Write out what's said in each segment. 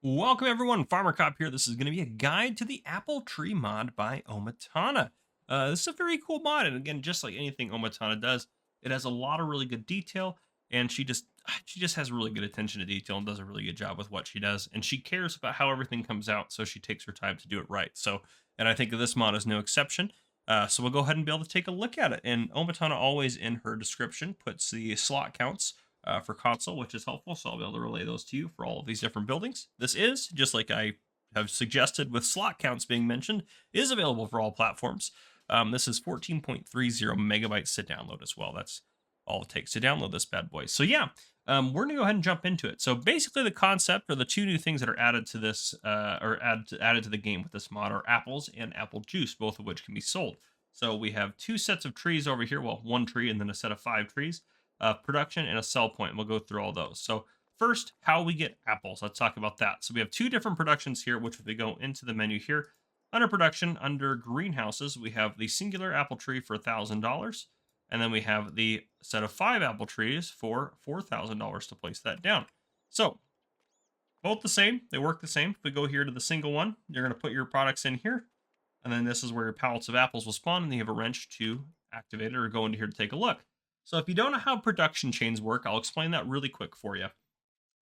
Welcome everyone, Farmer Cop here. This is going to be a guide to the apple tree mod by OmaTana. This is a very cool mod, and again, just like anything OmaTana does, it has a lot of really good detail, and she just has really good attention to detail and does a really good job with what she does, and she cares about how everything comes out, so she takes her time to do it right. And I think this mod is no exception. So we'll go ahead and be able to take a look at it. And OmaTana always in her description puts the slot counts for console, which is helpful. So I'll be able to relay those to you for all of these different buildings. This is, just like I have suggested with slot counts being mentioned, is available for all platforms. This is 14.30 megabytes to download as well. That's all it takes to download this bad boy. So yeah, we're gonna go ahead and jump into it. So basically, the concept or the two new things that are added to this, added to the game with this mod, are apples and apple juice, both of which can be sold. So we have two sets of trees over here. Well, one tree and then a set of 5 trees. Production and a sell point. And we'll go through all those. So first, how we get apples. Let's talk about that. So we have two different productions here, which if we go into the menu here, under production, under greenhouses, we have the singular apple tree for $1,000. And then we have the set of 5 apple trees for $4,000 to place that down. So both the same. They work the same. If we go here to the single one, you're going to put your products in here. And then this is where your pallets of apples will spawn. And you have a wrench to activate it or go into here to take a look. So if you don't know how production chains work, I'll explain that really quick for you.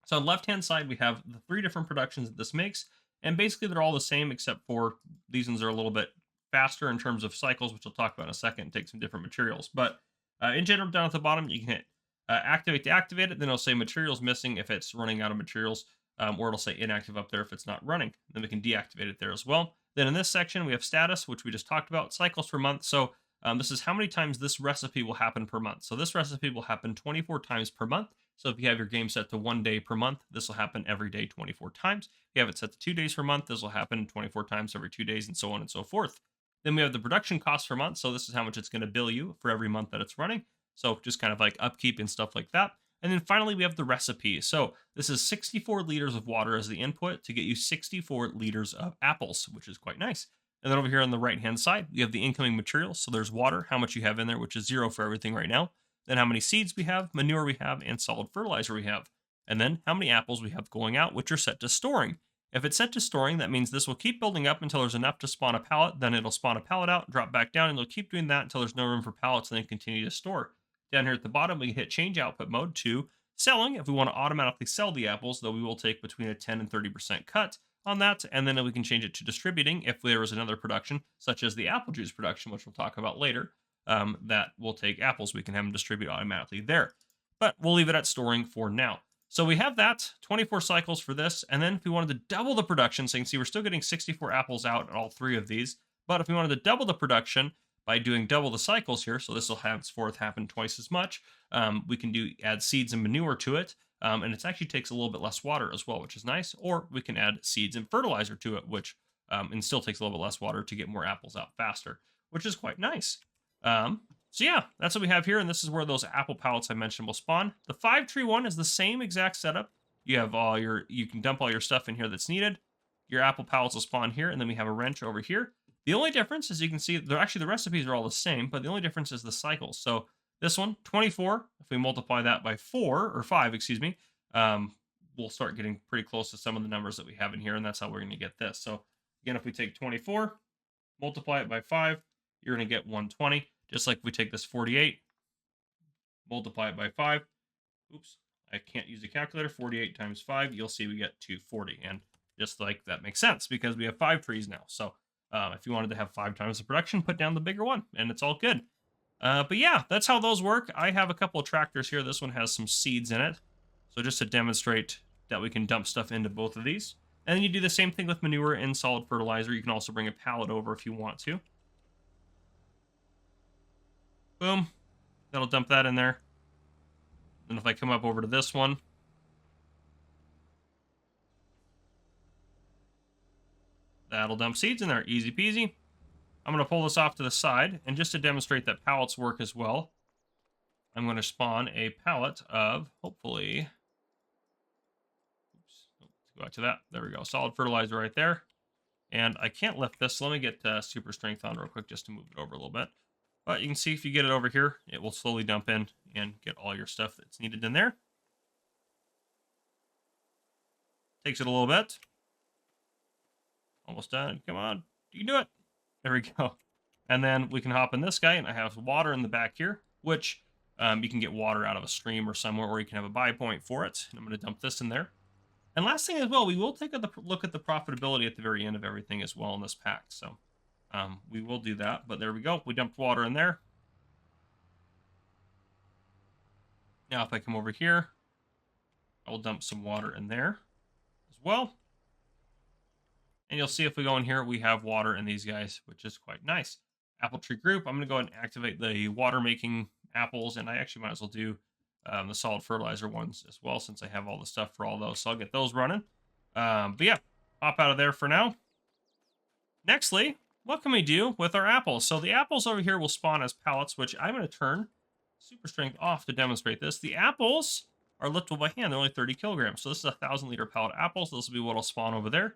So on the left-hand side, we have the 3 different productions that this makes. And basically, they're all the same, except for these ones are a little bit faster in terms of cycles, which I'll talk about in a second, and take some different materials. But in general, down at the bottom, you can hit activate to activate it. Then it'll say materials missing if it's running out of materials, or it'll say inactive up there if it's not running. Then we can deactivate it there as well. Then in this section, we have status, which we just talked about, cycles per month. So this is how many times this recipe will happen per month. So this recipe will happen 24 times per month. So if you have your game set to 1 day per month, this will happen every day 24 times. If you have it set to 2 days per month, this will happen 24 times every 2 days, and so on and so forth. Then we have the production cost per month. So this is how much it's going to bill you for every month that it's running. So just kind of like upkeep and stuff like that. And then finally, we have the recipe. So this is 64 liters of water as the input to get you 64 liters of apples, which is quite nice. And then over here on the right-hand side, we have the incoming materials. So there's water, how much you have in there, which is 0 for everything right now. Then how many seeds we have, manure we have, and solid fertilizer we have. And then how many apples we have going out, which are set to storing. If it's set to storing, that means this will keep building up until there's enough to spawn a pallet. Then it'll spawn a pallet out, drop back down, and it'll keep doing that until there's no room for pallets, and then continue to store. Down here at the bottom, we hit change output mode to selling if we want to automatically sell the apples, though we will take between a 10 and 30% cut on that, and then we can change it to distributing if there was another production, such as the apple juice production, which we'll talk about later, that will take apples. We can have them distribute automatically there. But we'll leave it at storing for now. So we have that, 24 cycles for this, and then if we wanted to double the production, so you can see we're still getting 64 apples out in all 3 of these, but if we wanted to double the production by doing double the cycles here, so this will henceforth happen twice as much, we can add seeds and manure to it, and it actually takes a little bit less water as well, which is nice. Or we can add seeds and fertilizer to it, which and still takes a little bit less water to get more apples out faster, which is quite nice. So yeah, that's what we have here, and this is where those apple pallets I mentioned will spawn. The 5 tree one is the same exact setup. You have you can dump all your stuff in here that's needed. Your apple pallets will spawn here, and then we have a wrench over here. The only difference, as you can see, the recipes are all the same, but the only difference is the cycles. So this one, 24, if we multiply that by 4, or 5, excuse me, we'll start getting pretty close to some of the numbers that we have in here, and that's how we're going to get this. So again, if we take 24, multiply it by 5, you're going to get 120. Just like if we take this 48, multiply it by 5. Oops, I can't use a calculator. 48 times 5, you'll see we get 240. And just like that makes sense because we have 5 trees now. So if you wanted to have 5 times the production, put down the bigger one, and it's all good. But yeah, that's how those work. I have a couple of tractors here. This one has some seeds in it. So just to demonstrate that we can dump stuff into both of these. And then you do the same thing with manure and solid fertilizer. You can also bring a pallet over if you want to. Boom. That'll dump that in there. And if I come up over to this one, that'll dump seeds in there. Easy peasy. I'm going to pull this off to the side, and just to demonstrate that pallets work as well, I'm going to spawn a pallet of, hopefully, oops, let's go back to that. There we go. Solid fertilizer right there. And I can't lift this, so let me get super strength on real quick just to move it over a little bit. But you can see if you get it over here, it will slowly dump in and get all your stuff that's needed in there. Takes it a little bit. Almost done. Come on. You can do it. There we go. And then we can hop in this guy, and I have water in the back here, which you can get water out of a stream or somewhere, or you can have a buy point for it. And I'm going to dump this in there. And last thing as well, we will take a look at the profitability at the very end of everything as well in this pack. So we will do that. But there we go. We dumped water in there. Now if I come over here, I will dump some water in there as well. And you'll see if we go in here, we have water in these guys, which is quite nice. Apple tree group, I'm going to go ahead and activate the water making apples, and I actually might as well do the solid fertilizer ones as well, since I have all the stuff for all those. So I'll get those running. But yeah, hop out of there for now. Nextly, what can we do with our apples? So the apples over here will spawn as pellets, which I'm going to turn super strength off to demonstrate this. The apples are liftable by hand. They're only 30 kilograms. So this is a 1,000-liter pellet apples. This will be what will spawn over there.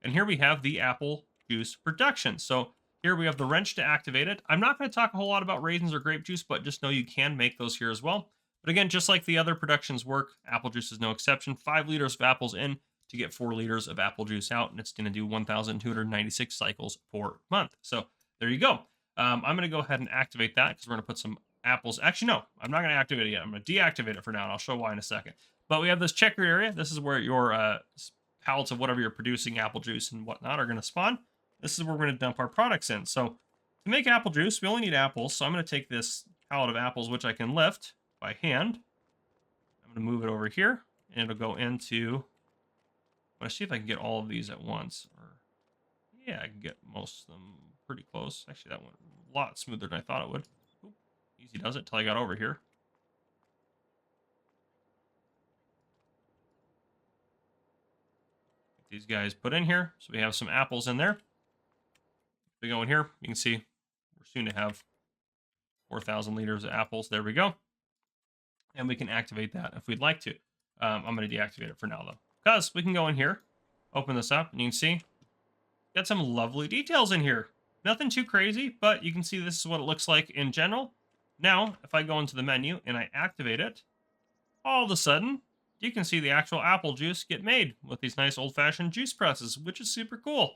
And here we have the apple juice production. So here we have the wrench to activate it. I'm not going to talk a whole lot about raisins or grape juice, but just know you can make those here as well. But again, just like the other productions work, apple juice is no exception. 5 liters of apples in to get 4 liters of apple juice out, and it's going to do 1,296 cycles per month. So there you go. I'm going to go ahead and activate that because we're going to put some apples. Actually, no, I'm not going to activate it yet. I'm going to deactivate it for now, and I'll show why in a second. But we have this checkered area. This is where your pallets of whatever you're producing, apple juice and whatnot, are going to spawn. This is where we're going to dump our products in. So to make apple juice, we only need apples. So I'm going to take this pallet of apples, which I can lift by hand. I'm going to move it over here, and it'll go into... I want to see if I can get all of these at once. Or yeah, I can get most of them pretty close. Actually, that went a lot smoother than I thought it would. Oop, easy does it till I got over here. Get these guys put in here. So we have some apples in there. If we go in here, you can see we're soon to have 4,000 liters of apples. There we go. And we can activate that if we'd like to. I'm going to deactivate it for now, though. Because we can go in here, open this up, and you can see got some lovely details in here. Nothing too crazy, but you can see this is what it looks like in general. Now, if I go into the menu and I activate it, all of a sudden, you can see the actual apple juice get made with these nice old-fashioned juice presses, which is super cool.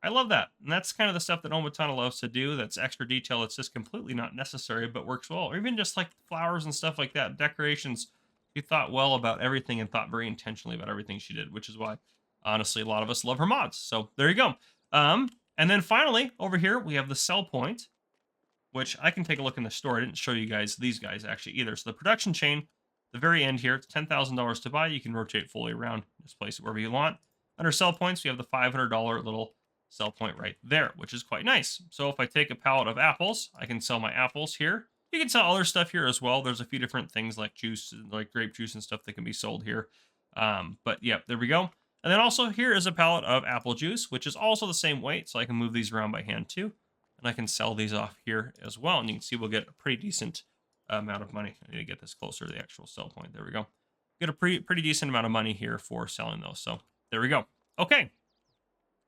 I love that. And that's kind of the stuff that OmaTana loves to do. That's extra detail. It's just completely not necessary, but works well. Or even just like flowers and stuff like that, decorations. She thought well about everything and thought very intentionally about everything she did, which is why, honestly, a lot of us love her mods. So there you go. And then finally, over here, we have the sell point, which I can take a look in the store. I didn't show you guys these guys actually either. So the production chain, the very end here, it's $10,000 to buy. You can rotate fully around, just place it wherever you want. Under sell points, we have the $500 little sell point right there, which is quite nice. So if I take a pallet of apples, I can sell my apples here. You can sell other stuff here as well. There's a few different things like juice, like grape juice and stuff that can be sold here. But yeah, there we go. And then also here is a pallet of apple juice, which is also the same weight. So I can move these around by hand too. And I can sell these off here as well. And you can see we'll get a pretty decent amount of money. I need to get this closer to the actual sell point. There we go. Get a pretty decent amount of money here for selling those. So there we go. Okay.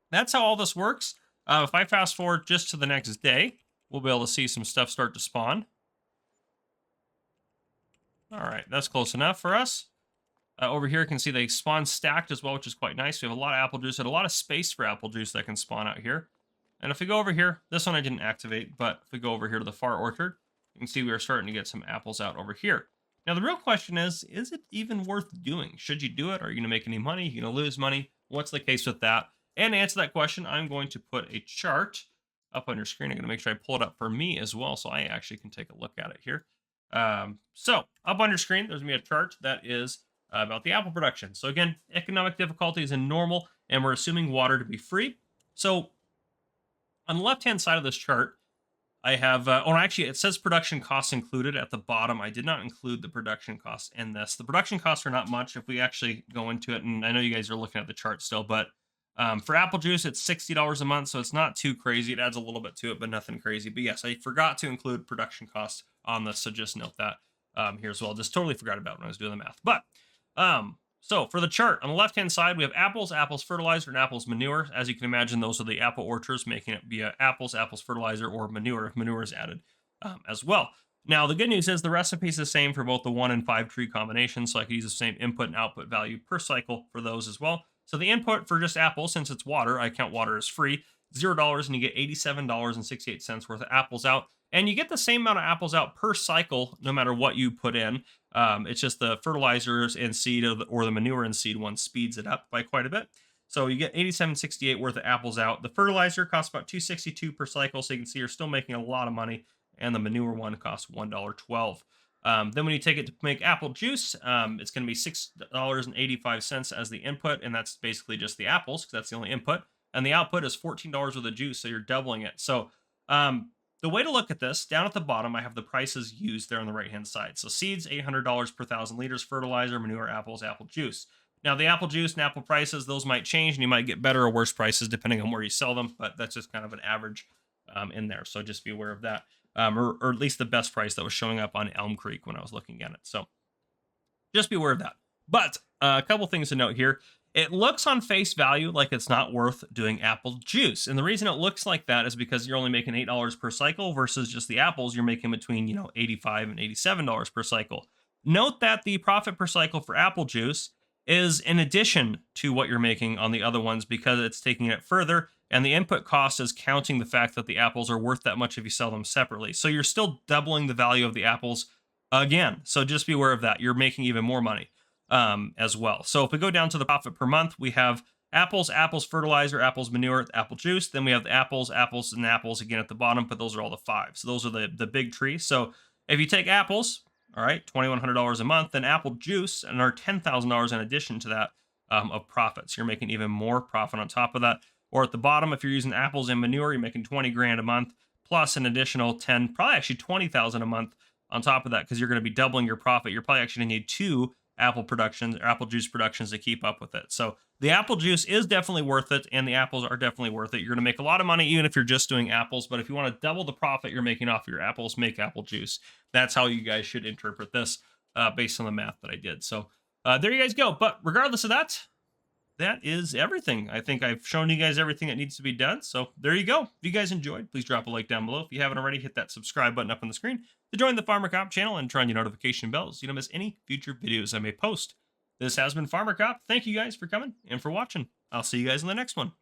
That's how all this works. If I fast forward just to the next day, we'll be able to see some stuff start to spawn. All right, that's close enough for us. Over here, you can see they spawn stacked as well, which is quite nice. We have a lot of apple juice and a lot of space for apple juice that can spawn out here. And if we go over here, this one I didn't activate, but if we go over here to the far orchard, you can see we are starting to get some apples out over here. Now, the real question is it even worth doing? Should you do it? Are you going to make any money? Are you going to lose money? What's the case with that? And to answer that question, I'm going to put a chart up on your screen. I'm going to make sure I pull it up for me as well, so I actually can take a look at it here. So up on your screen, there's going to be a chart that is about the apple production. So again, economic difficulty is in normal, and we're assuming water to be free. So on the left-hand side of this chart, I have, actually, it says production costs included at the bottom. I did not include the production costs in this. The production costs are not much if we actually go into it, and I know you guys are looking at the chart still, but for apple juice, it's $60 a month, so it's not too crazy. It adds a little bit to it, but nothing crazy. But yes, I forgot to include production costs on this, so just note that here as well. Just totally forgot about it when I was doing the math. But so for the chart, on the left-hand side, we have apples, apples fertilizer, and apples manure. As you can imagine, those are the apple orchards, making it via apples, apples fertilizer, or manure if manure is added as well. Now, the good news is the recipe is the same for both the 1 and 5 tree combinations, so I can use the same input and output value per cycle for those as well. So the input for just apples, since it's water, I count water as free, $0, and you get $87.68 worth of apples out. And you get the same amount of apples out per cycle, no matter what you put in. It's just the fertilizers and seed or the manure and seed one speeds it up by quite a bit. So you get 87.68 worth of apples out. The fertilizer costs about 262 per cycle, so you can see you're still making a lot of money. And the manure one costs $1.12. Then when you take it to make apple juice, it's going to be $6.85 as the input, and that's basically just the apples because that's the only input. And the output is $14 worth of juice, so you're doubling it. So the way to look at this, down at the bottom, I have the prices used there on the right-hand side. So seeds, $800 per 1,000 liters, fertilizer, manure, apples, apple juice. Now, the apple juice and apple prices, those might change, and you might get better or worse prices depending on where you sell them, but that's just kind of an average in there. So just be aware of that. Or at least the best price that was showing up on Elm Creek when I was looking at it. So just be aware of that. But a couple things to note here. It looks on face value like it's not worth doing apple juice. And the reason it looks like that is because you're only making $8 per cycle versus just the apples, you're making between, $85 and $87 per cycle. Note that the profit per cycle for apple juice is in addition to what you're making on the other ones because it's taking it further. And the input cost is counting the fact that the apples are worth that much if you sell them separately. So you're still doubling the value of the apples again. So just be aware of that. You're making even more money as well. So if we go down to the profit per month, we have apples, apples fertilizer, apples manure, apple juice. Then we have the apples, apples, and apples again at the bottom, but those are all the five. So those are the big tree. So if you take apples, all right, $2,100 a month, then apple juice, and our $10,000 in addition to that of profits. You're making even more profit on top of that. Or at the bottom, if you're using apples and manure, you're making 20 grand a month, plus an additional 10, probably actually 20,000 a month on top of that, because you're going to be doubling your profit. You're probably actually going to need two apple productions or apple juice productions to keep up with it. So the apple juice is definitely worth it, and the apples are definitely worth it. You're going to make a lot of money even if you're just doing apples, but if you want to double the profit you're making off your apples, make apple juice. That's how you guys should interpret this based on the math that I did. So there you guys go. But regardless of that, that is everything. I think I've shown you guys everything that needs to be done. So there you go. If you guys enjoyed, please drop a like down below. If you haven't already, hit that subscribe button up on the screen to join the Farmer Cop channel and turn on your notification bells so you don't miss any future videos I may post. This has been Farmer Cop. Thank you guys for coming and for watching. I'll see you guys in the next one.